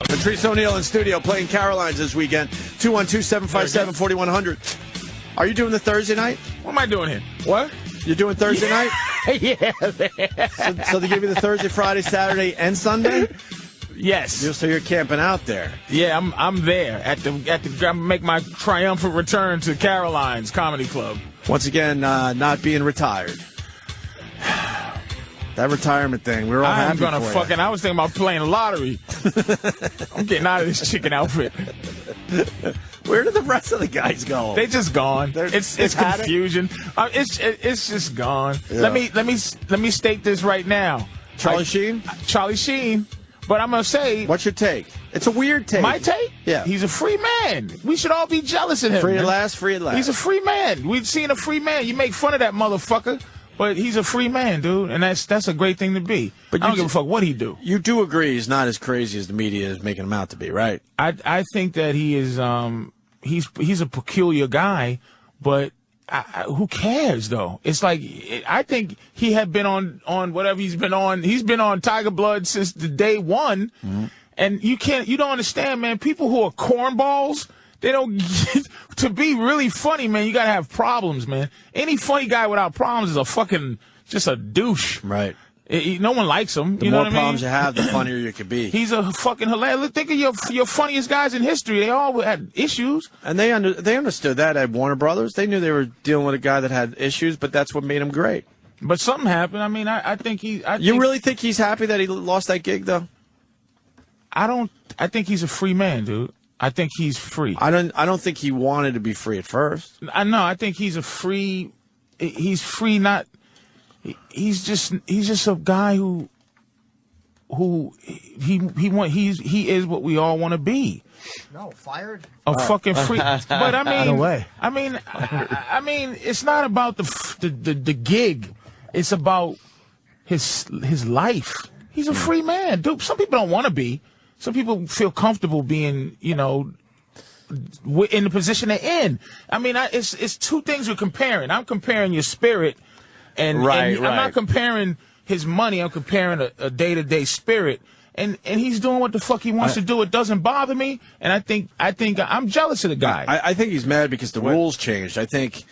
Patrice O'Neal in studio playing Carolines this weekend. 212-757-4100. Are you doing the Thursday night? What am I doing here? What? You're doing Thursday night? Yeah. So they give you the Thursday, Friday, Saturday, and Sunday? Yes. So you're camping out there. Yeah, I'm there I'm make my triumphant return to Caroline's Comedy Club. Once again, not being retired. That retirement thing, we were all happy for you. I was thinking about playing the lottery. I'm getting out of this chicken outfit. Where did the rest of the guys go? They just gone. It's confusion. It's just gone. Yeah. Let me state this right now. Charlie Sheen? Charlie Sheen. But I'm gonna say, what's your take? It's a weird take. My take? Yeah. He's a free man. We should all be jealous of him. Free at last, free at last. He's a free man. We've seen a free man. You make fun of that motherfucker, but he's a free man, dude, and that's a great thing to be. But I don't give a fuck what he do. You do agree he's not as crazy as the media is making him out to be, right? I think that he is. He's a peculiar guy, but who cares though? It's like I think he had been on whatever he's been on. He's been on Tiger Blood since the day one, and you don't understand, man. People who are cornballs, they don't to be really funny, man. You gotta have problems, man. Any funny guy without problems is a fucking just a douche, right? No one likes him. The more problems you have, the funnier you could be. He's a fucking hilarious. Think of your funniest guys in history. They all had issues. And they understood that at Warner Brothers. They knew they were dealing with a guy that had issues, but that's what made him great. But something happened. I mean, I think You really think he's happy that he lost that gig, though? I think he's a free man, dude. I think he's free. I don't think he wanted to be free at first. I know. I think he's free. He's free. Not. He's just a guy who he is what we all want to be. No, fired. Fucking free. But I mean, no way. I mean, it's not about the gig. It's about his life. He's a free man, dude. Some people don't want to be. Some people feel comfortable being, in the position they're in. I mean, it's two things we're comparing. I'm comparing your spirit. And I'm not comparing his money. I'm comparing a day-to-day spirit. And he's doing what the fuck he wants to do. It doesn't bother me. And I think I'm jealous of the guy. I think he's mad because the rules changed. I think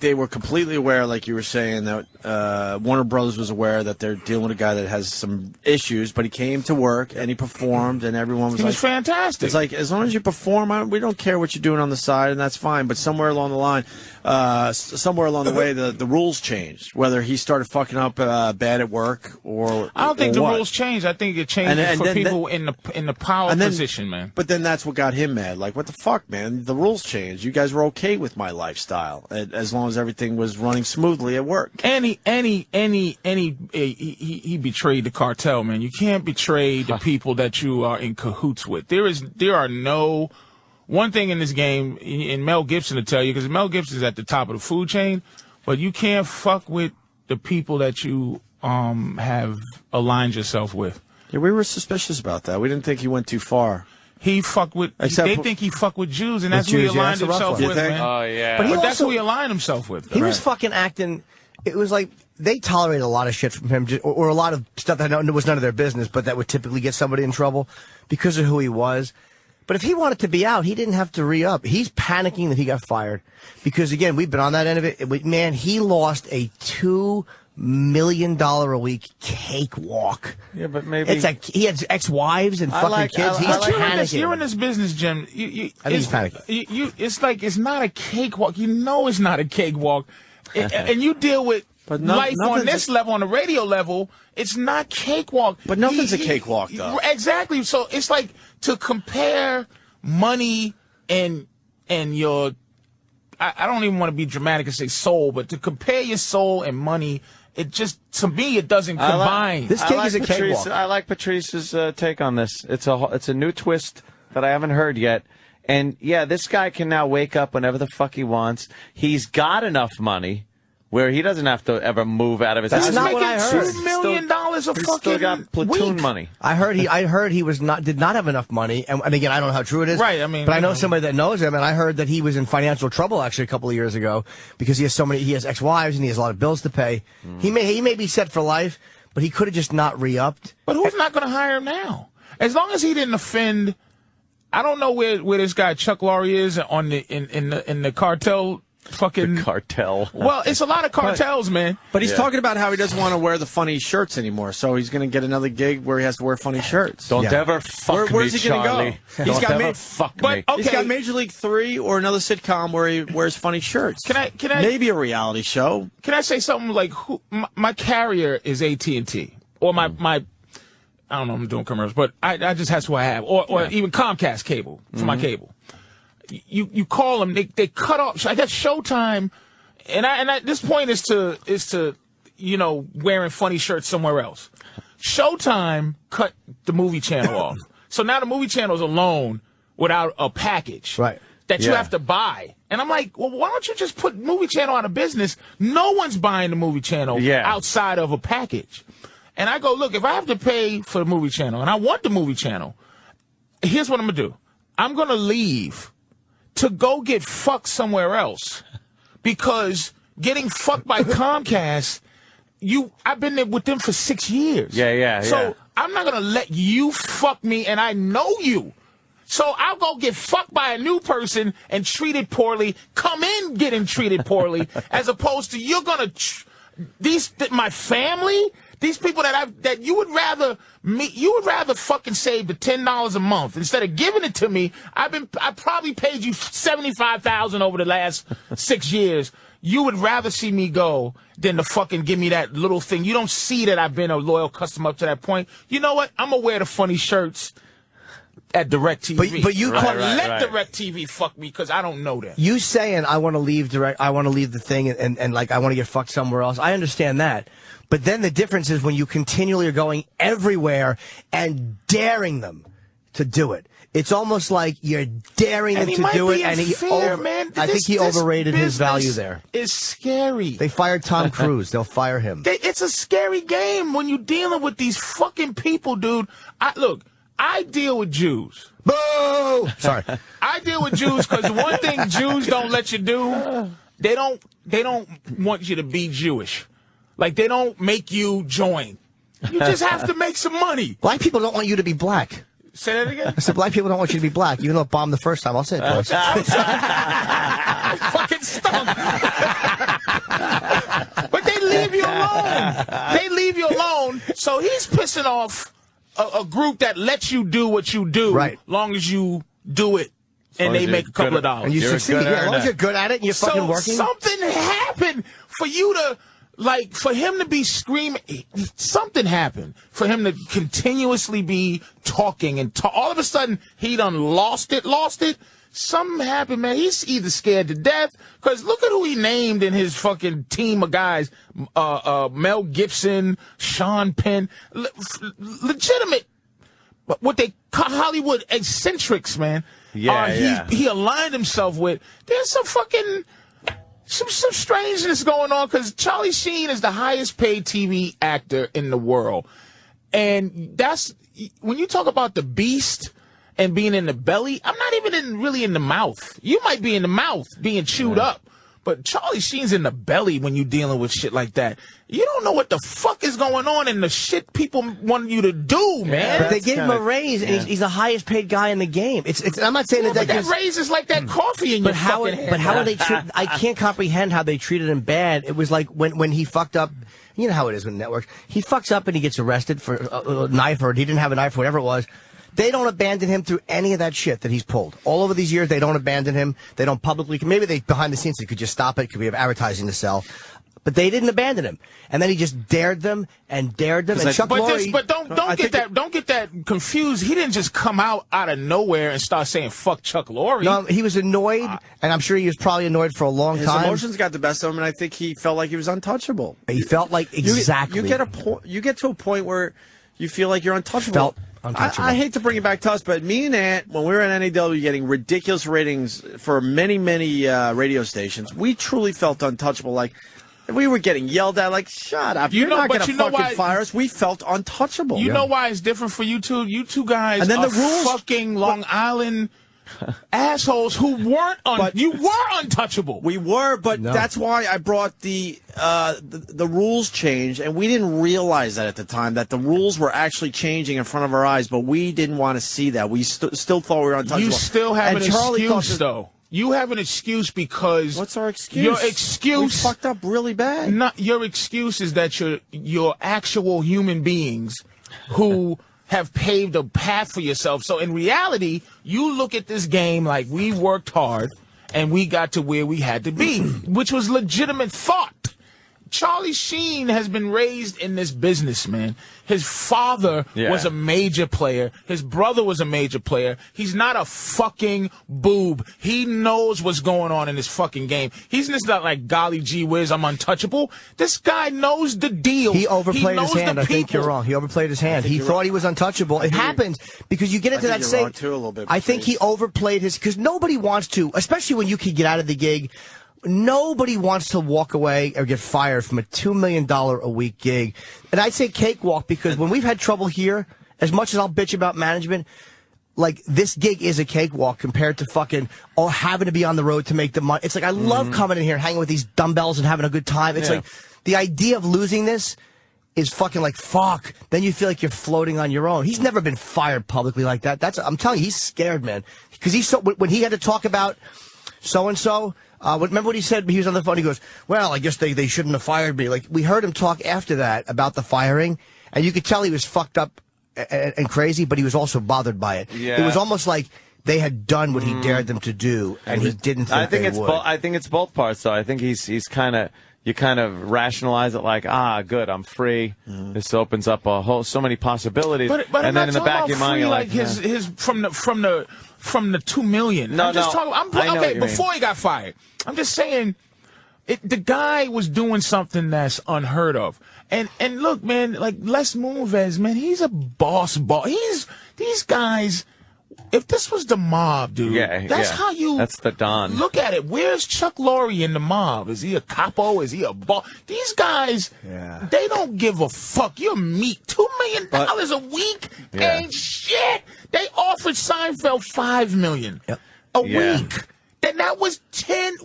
they were completely aware, like you were saying, that Warner Brothers was aware that they're dealing with a guy that has some issues. But he came to work and he performed, and everyone was he was fantastic. It's like, as long as you perform, we don't care what you're doing on the side, and that's fine. But somewhere along the line, somewhere along the way, the rules changed. Whether he started fucking up bad at work or I don't think the what. rules changed. I think it changed for people in the power position, man. But then that's what got him mad. Like, what the fuck, man? The rules changed. You guys were okay with my lifestyle as long as everything was running smoothly at work. And he betrayed the cartel, man. You can't betray the people that you are in cahoots with. There are no one thing in this game, and Mel Gibson to tell you, because Mel Gibson is at the top of the food chain, but you can't fuck with the people that you have aligned yourself with. Yeah, we were suspicious about that. We didn't think he went too far. He fucked with. They think he fucked with Jews, and that's who he aligned himself with, man. Oh yeah, but that's who he aligned himself with. He was fucking acting. It was like they tolerated a lot of shit from him, or a lot of stuff that was none of their business, but that would typically get somebody in trouble because of who he was. But if he wanted to be out, he didn't have to re-up. He's panicking that he got fired because, again, we've been on that end of it. Man, he lost a $2 million a week cakewalk. Yeah, but maybe it's like he had ex-wives and fucking kids. He's panicking. You're in this business, Jim. I think he's panicking. It's like it's not a cakewalk. You know it's not a cakewalk, and you deal with life on this level, on the radio level. It's not cakewalk. But nothing's a cakewalk, though. Exactly. So it's like to compare money and your. I don't even want to be dramatic and say soul, but to compare your soul and money. It just, to me, it doesn't combine. This gig is a cakewalk. I like Patrice's take on this. It's a new twist that I haven't heard yet. And yeah, this guy can now wake up whenever the fuck he wants. He's got enough money where he doesn't have to ever move out of his house. That's not what I heard. $2 million of fucking still got platoon money. I heard he did not have enough money, and again, I don't know how true it is. Right, I mean, but I know somebody that knows him, and I heard that he was in financial trouble actually a couple of years ago because he has ex-wives and he has a lot of bills to pay. He may be set for life, but he could have just not re-upped. But who's not going to hire him now? As long as he didn't offend, I don't know where this guy Chuck Lorre is on in the cartel. Fucking the cartel. Well, it's a lot of cartels, man. But he's talking about how he doesn't want to wear the funny shirts anymore, so he's going to get another gig where he has to wear funny shirts. Don't ever fuck Where's me, he going to go? Don't ever fuck me. Okay. He's got Major League 3 or another sitcom where he wears funny shirts. Can I maybe a reality show? Can I say something like my carrier is AT&T or my I don't know, I'm doing commercials, but I just that's who I have, or even Comcast cable for my cable. You call them, they cut off. I guess Showtime, and at this point is to wearing funny shirts somewhere else. Showtime cut the movie channel off, so now the movie channel is alone without a package that you have to buy. And I'm like, well, why don't you just put movie channel out of business? No one's buying the movie channel outside of a package. And I go, look, if I have to pay for the movie channel and I want the movie channel, here's what I'm going to do. I'm going to leave to go get fucked somewhere else because getting fucked by Comcast, I've been there with them for 6 years. So I'm not going to let you fuck me, and I know you. So I'll go get fucked by a new person and treated poorly, come in getting treated poorly, as opposed to you're going to, my family, these people that you would rather fucking save the $10 a month instead of giving it to me. I probably paid you $75,000 over the last 6 years. You would rather see me go than to fucking give me that little thing. You don't see that I've been a loyal customer up to that point. You know what? I'm gonna wear the funny shirts at DirecTV. But you can't let DirecTV fuck me because I don't know that. You saying I want to leave the thing and like I want to get fucked somewhere else. I understand that. But then the difference is when you continually are going everywhere and daring them to do it. It's almost like you're daring them to do it, and I think he overrated his value there. It's scary. They fired Tom Cruise. They'll fire him. It's a scary game when you're dealing with these fucking people, dude. I deal with Jews. Boo! Sorry. I deal with Jews because one thing Jews don't let you do, they don't want you to be Jewish. Like, they don't make you join. You just have to make some money. Black people don't want you to be black. Say that again? I said black people don't want you to be black. Even though it bombed the first time. I'll say it twice. I fucking stunk. But they leave you alone. They leave you alone. So he's pissing off a group that lets you do what you do, long as you do it, and they make a couple of dollars. And you succeed. As long as you're good at it and you're fucking working. Something happened for you to... Like, for him to be screaming, something happened. For him to continuously be talking and all of a sudden, he done lost it. Something happened, man. He's either scared to death, because look at who he named in his fucking team of guys. Mel Gibson, Sean Penn. Legitimate, what they call Hollywood eccentrics, man. He aligned himself with. There's some fucking... Some strangeness going on because Charlie Sheen is the highest paid TV actor in the world. And that's, when you talk about the beast and being in the belly, I'm not even really in the mouth. You might be in the mouth being chewed up. But Charlie Sheen's in the belly when you're dealing with shit like that. You don't know what the fuck is going on in the shit people want you to do, man. But they gave him a raise, and he's the highest paid guy in the game. I'm not saying that raise is like that coffee in your fucking head. But how are they treated? I can't comprehend how they treated him bad. It was like when he fucked up. You know how it is with networks. He fucks up and he gets arrested for a knife, or he didn't have a knife, or whatever it was. They don't abandon him through any of that shit that he's pulled. All over these years, they don't abandon him. They don't publicly. Maybe they behind the scenes they could just stop it. Could we have advertising to sell? But they didn't abandon him. And then he just dared them and dared them. And Chuck Lorre. But don't get that confused. He didn't just come out of nowhere and start saying fuck Chuck Lorre. No, he was annoyed, and I'm sure he was probably annoyed for a long time. His emotions got the best of him, and I think he felt like he was untouchable. He felt like exactly. You get to a point where you feel like you're untouchable. I hate to bring it back to us, but me and Ant, when we were at NAW getting ridiculous ratings for many, many radio stations, we truly felt untouchable. Like, we were getting yelled at, like, shut up. You're not going to fucking fire us. We felt untouchable. You know why it's different for you two? You two guys and then the rules, fucking Long Island assholes who weren't you were untouchable. We were, but that's why I brought the rules change, and we didn't realize that at the time, that the rules were actually changing in front of our eyes, but we didn't want to see that. We still thought we were untouchable. You still have an excuse, though. You have an excuse because... What's our excuse? Your excuse... We fucked up really bad. Your excuse is that you're actual human beings who have paved a path for yourself. So in reality, you look at this game like we worked hard and we got to where we had to be, which was legitimate thought. Charlie Sheen has been raised in this business, man. His father was a major player. His brother was a major player. He's not a fucking boob. He knows what's going on in this fucking game. He's just not like, golly gee whiz, I'm untouchable. This guy knows the deal. He overplayed his hand. I think you're wrong. He overplayed his hand. He thought he was untouchable. It happens because you get into that same... I think he overplayed his... Because nobody wants to, especially when you can get out of the gig... Nobody wants to walk away or get fired from a $2 million a week gig. And I say cakewalk because when we've had trouble here, as much as I'll bitch about management, like this gig is a cakewalk compared to fucking having to be on the road to make the money. It's like I love coming in here, hanging with these dumbbells and having a good time. It's like the idea of losing this is fucking like, fuck. Then you feel like you're floating on your own. He's never been fired publicly like that. I'm telling you, he's scared, man. Because when he had to talk about so-and-so, remember what he said? He was on the phone. He goes, well, I guess they shouldn't have fired me. Like, we heard him talk after that about the firing, and you could tell he was fucked up and crazy, but he was also bothered by it. Yeah. It was almost like they had done what he dared them to do, and he didn't think they would. I think it's both parts, though. I think he's kind of... You kind of rationalize it like, good, I'm free. This opens up so many possibilities. But and then in the back of your mind, you're like, his from the $2 million. I'm just talking. Okay, before he got fired, I'm just saying, the guy was doing something that's unheard of. And look, man, like Les Moonves, man, he's a boss. These guys. If this was the mob, dude, that's how you... That's the Don. Look at it. Where's Chuck Lorre in the mob? Is he a capo? Is he a boss? These guys, they don't give a fuck. You're meat. $2 million a week ain't shit. They offered Seinfeld $5 million a week. And that was 10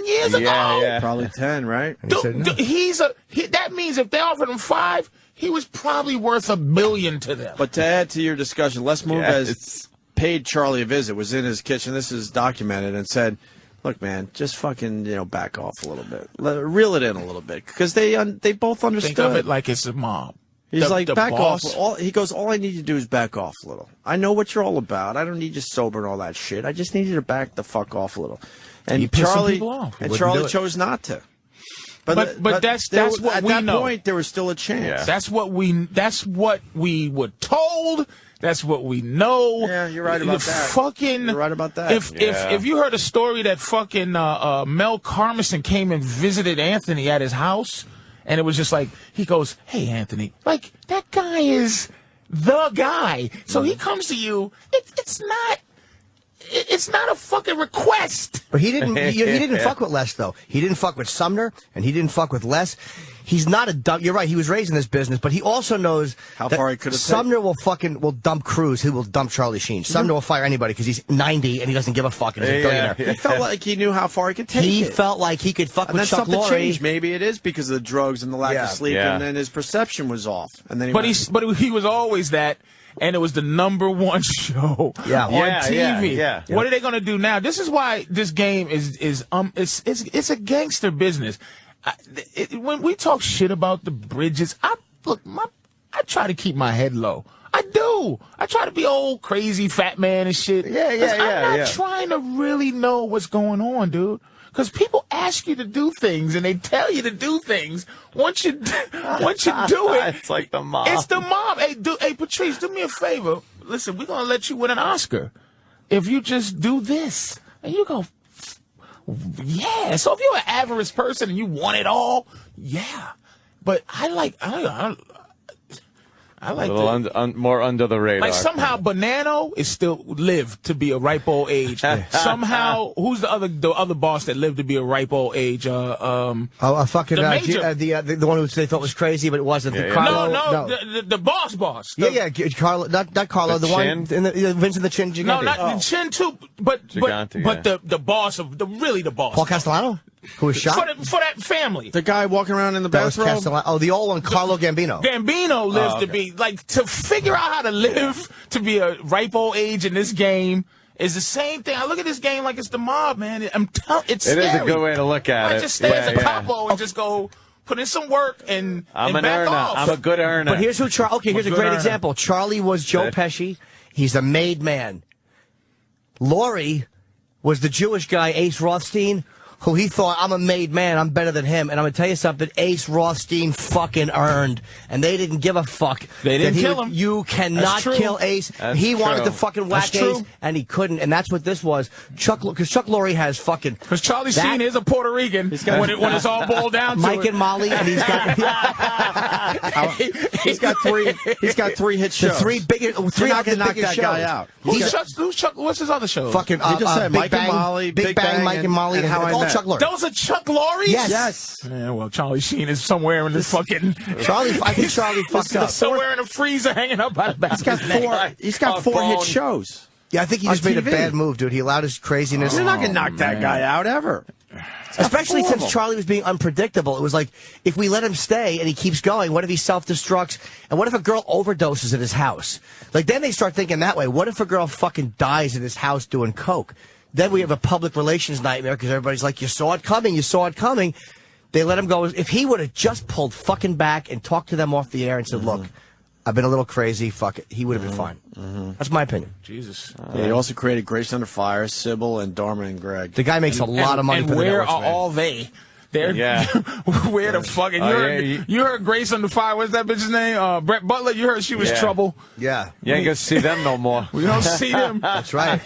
years ago? Yeah. Probably 10, right? That means if they offered him 5, he was probably worth $1 billion to them. But to add to your discussion, Les Moonves paid Charlie a visit, was in his kitchen, this is documented, and said, look, man, just fucking, back off a little bit. Reel it in a little bit. Because they both understood. Think of it like it's a mob. He's like, back boss. off. He goes, all I need you to do is back off a little. I know what you're all about. I don't need you sober and all that shit. I just need you to back the fuck off a little. And Charlie chose not to. But that's what we know. At that point, there was still a chance. Yeah. That's what we were told. That's what we know. Yeah, you're right about that. You're right about that. If you heard a story that fucking Mel Carmison came and visited Anthony at his house, and it was just like, he goes, hey, Anthony, like, that guy is the guy. So he comes to you. It's not a fucking request. But he didn't fuck with Les, though. He didn't fuck with Sumner, and he didn't fuck with Les. He's not a dumb. You're right. He was raised in this business, but he also knows how far he could have. Sumner will dump Cruz. He will dump Charlie Sheen. Sumner will fire anybody because he's 90 and he doesn't give a fuck. And he's a billionaire. He felt like he knew how far he could take it. He felt like he could fuck with Chuck Lorre. Changed. Maybe it is because of the drugs and the lack of sleep, and then his perception was off. And then he was always that. And it was the #1 show on TV. Yeah. What are they going to do now? This is why this game is a gangster business. When we talk shit about the Bridges, I try to keep my head low. I do. I try to be old, crazy, fat man and shit. I'm not trying to really know what's going on, dude. Because people ask you to do things, and they tell you to do things. Once you do it, it's like the mob. It's the mob. Hey, Patrice, do me a favor. Listen, we're gonna let you win an Oscar if you just do this. And you go, yeah. So if you're an avarice person and you want it all, yeah. But I like a little more under the radar. Like somehow Bonanno is still lived to be a ripe old age. Somehow, who's the other boss that lived to be a ripe old age? Fucking the the one who they thought was crazy, but it wasn't. Carlo, no, the boss. Carlo, not Carlo. The one in the Vincent the Chin Gigante. No, not the Chin too, but the boss of the boss. Paul Castellano, who was shot for that family. The guy walking around in the bathrobe. The old one, Carlo Gambino. Gambino lives to be to figure out how to live to be a ripe old age in this game is the same thing. I look at this game like it's the mob, man. It's scary. It is a good way to look at it. I just stay as a capo and just go put in some work and I'm an back earner. off. I'm a good earner. But here's who here's a great example. Charlie was Joe Pesci. He's a made man. Laurie was the Jewish guy, Ace Rothstein, who he thought, I'm a made man, I'm better than him. And I'm going to tell you something, Ace Rothstein fucking earned. And they didn't give a fuck. They didn't kill him. You cannot kill Ace. He wanted to fucking whack Ace, and he couldn't. And that's what this was. Because Chuck Lorre has fucking... Because Charlie Sheen is a Puerto Rican when it's all boiled down to Mike and Molly, and he's got... He's got three hit shows. Three knock that guy out. Who's Chuck? What's his other show? Fucking, he just said Mike and Molly, Big Bang, Mike and Molly, and How I Met. Chuck Lorre. Those are Chuck Lorre? Yes. Yeah, well, Charlie Sheen is somewhere in this fucking... I think Charlie fucked up. Somewhere in a freezer hanging up out of back. He's got four hit shows. Yeah, I think he just made a bad move, dude. He allowed his craziness. You're not going to knock that guy out ever. Especially since Charlie was being unpredictable. It was like, if we let him stay and he keeps going, what if he self-destructs? And what if a girl overdoses at his house? Like, then they start thinking that way. What if a girl fucking dies at his house doing coke? Then we have a public relations nightmare because everybody's like, you saw it coming, you saw it coming. They let him go. If he would have just pulled fucking back and talked to them off the air and said, look, I've been a little crazy, fuck it, he would have been fine. That's my opinion. Jesus. Yeah, he also created Grace Under Fire, Sybil, and Dharma and Greg. The guy makes a lot of money for the where networks, are man. all they? Where the fuck? You heard Grace Under Fire. What's that bitch's name? Brett Butler. You heard she was trouble. Yeah. You ain't gonna see them no more. We don't see them. That's right.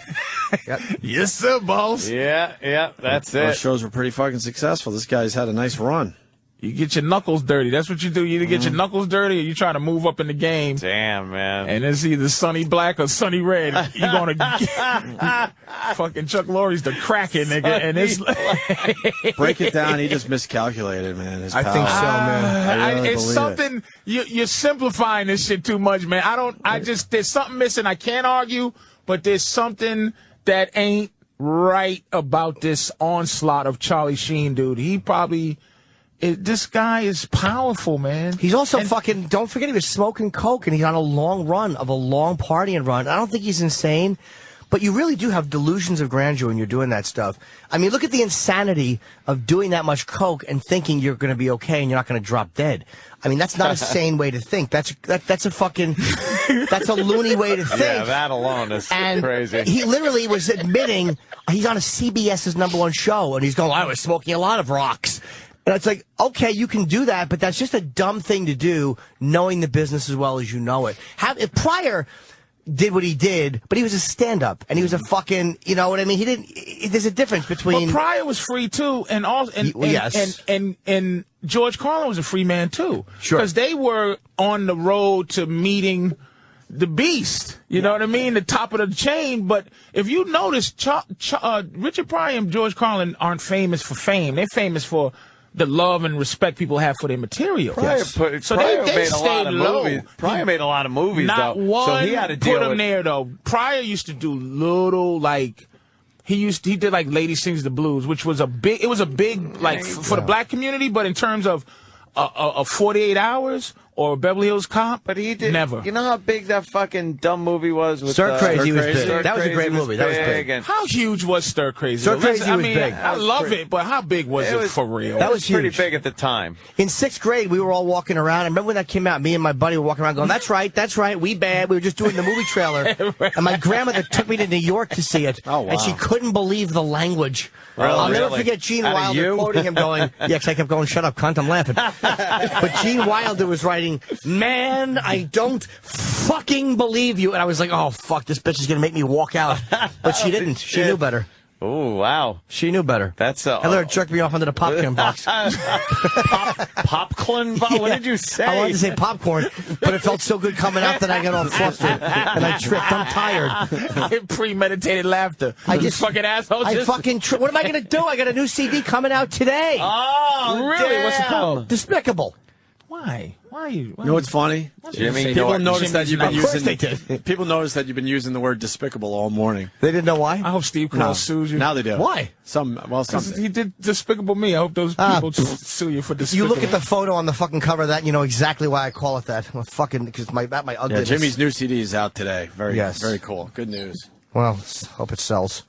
Yep. Yes, sir, boss. Yeah, that's it. Those shows were pretty fucking successful. This guy's had a nice run. You get your knuckles dirty. That's what you do. You either get your knuckles dirty or you try to move up in the game. Damn, man. And it's either Sonny Black or Sonny Red. You're going to fucking Chuck Lorre's the Kraken, nigga. And it's break it down. He just miscalculated, man. I think so, man. It's something you're simplifying this shit too much, man. There's something missing. I can't argue, but there's something that ain't right about this onslaught of Charlie Sheen, dude. He probably... this guy is powerful, man. He's also fucking, don't forget he was smoking coke and he's on a long run of a long partying run. I don't think he's insane, but you really do have delusions of grandeur when you're doing that stuff. I mean, look at the insanity of doing that much coke and thinking you're going to be okay and you're not going to drop dead. I mean, that's not a sane way to think. That's a fucking, that's a loony way to think. Yeah, that alone is crazy. He literally was admitting he's on a CBS's #1 show and he's going, I was smoking a lot of rocks. And it's like, okay, you can do that, but that's just a dumb thing to do, knowing the business as well as you know it. If Pryor did what he did, but he was a stand-up, and he was a fucking, you know what I mean? He didn't. There's a difference between. But Pryor was free too, and George Carlin was a free man too. Sure. Because they were on the road to meeting the beast. You know what I mean? The top of the chain. But if you notice, Richard Pryor and George Carlin aren't famous for fame. They're famous for the love and respect people have for their material. Pryor made a lot of movies, Not though. one So he had to deal put him with... there, though. Pryor used to do little, like, he did, like, Lady Sings the Blues, which was a big, for the black community, but in terms of 48 Hours or Beverly Hills Cop, but he did never. You know how big that fucking dumb movie was? With Stir Crazy was big. Stir That was a great Crazy movie. That was big. How huge was Stir Crazy? Stir Crazy was big. I love it, but how big was it for real? That was pretty huge. big at the time. In 6th grade, we were all walking around. I remember when that came out, me and my buddy were walking around going, that's right, we bad. We were just doing the movie trailer. And my grandmother took me to New York to see it. Oh, wow. And she couldn't believe the language. Really? I'll never forget Gene Wilder quoting him going, yeah, because I kept going, shut up, cunt, I'm laughing. But Gene Wilder was writing, man, I don't fucking believe you. And I was like, oh, fuck, this bitch is going to make me walk out. But she didn't. She knew better. Oh, wow. She knew better. That's I let her jerk me off under the popcorn box. Popcorn? What did you say? I wanted to say popcorn, but it felt so good coming out that I got all flustered. And I tripped. I'm tired. Premeditated laughter. I just fucking asshole. I fucking tripped. What am I going to do? I got a new CD coming out today. Oh, really? damn. What's it called? Despicable. Why? Why you? You know what's funny? Jimmy, People notice that you've been Of course using. they did. People notice that you've been using the word despicable all morning. They didn't know why? I hope Steve Carell sues you. Now they do. Why? Some. Because he did Despicable Me. I hope those people sue you for You Despicable. look at the photo on the fucking cover of that, and you know exactly why I call it that. Well, fucking, because my Yeah, ugliness. Jimmy's new CD is out today. Very, Yes. very cool. Good news. Well, hope it sells.